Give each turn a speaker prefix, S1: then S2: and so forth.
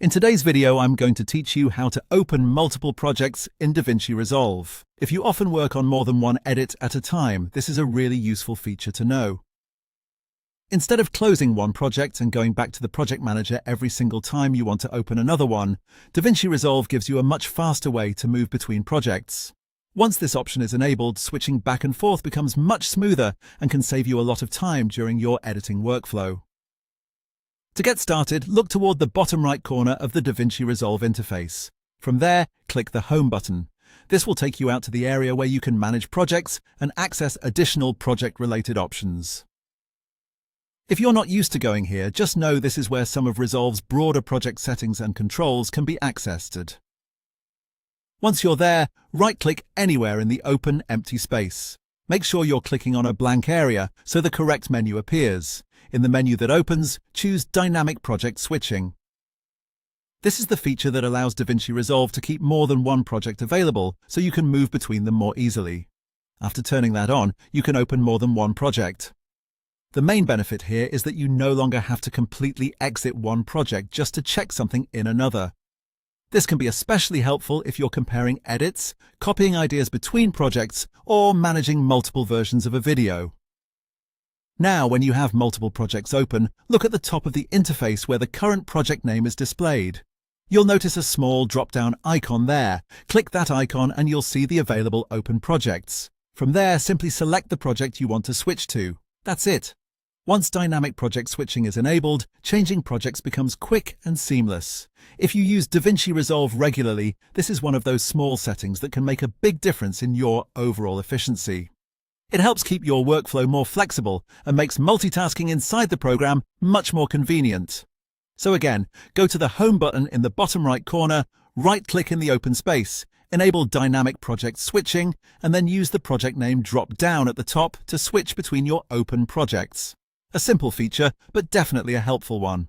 S1: In today's video, I'm going to teach you how to open multiple projects in DaVinci Resolve. If you often work on more than one edit at a time, this is a really useful feature to know. Instead of closing one project and going back to the project manager every single time you want to open another one, DaVinci Resolve gives you a much faster way to move between projects. Once this option is enabled, switching back and forth becomes much smoother and can save you a lot of time during your editing workflow. To get started, look toward the bottom right corner of the DaVinci Resolve interface. From there, click the Home button. This will take you out to the area where you can manage projects and access additional project-related options. If you're not used to going here, just know this is where some of Resolve's broader project settings and controls can be accessed. Once you're there, right-click anywhere in the open, empty space. Make sure you're clicking on a blank area so the correct menu appears. In the menu that opens, choose Dynamic Project Switching. This is the feature that allows DaVinci Resolve to keep more than one project available so you can move between them more easily. After turning that on, you can open more than one project. The main benefit here is that you no longer have to completely exit one project just to check something in another. This can be especially helpful if you're comparing edits, copying ideas between projects, or managing multiple versions of a video. Now, when you have multiple projects open, look at the top of the interface where the current project name is displayed. You'll notice a small drop-down icon there. Click that icon and you'll see the available open projects. From there, simply select the project you want to switch to. That's it. Once dynamic project switching is enabled, changing projects becomes quick and seamless. If you use DaVinci Resolve regularly, this is one of those small settings that can make a big difference in your overall efficiency. It helps keep your workflow more flexible and makes multitasking inside the program much more convenient. So again, go to the Home button in the bottom right corner, right-click in the open space, enable Dynamic Project Switching, and then use the project name drop-down at the top to switch between your open projects. A simple feature, but definitely a helpful one.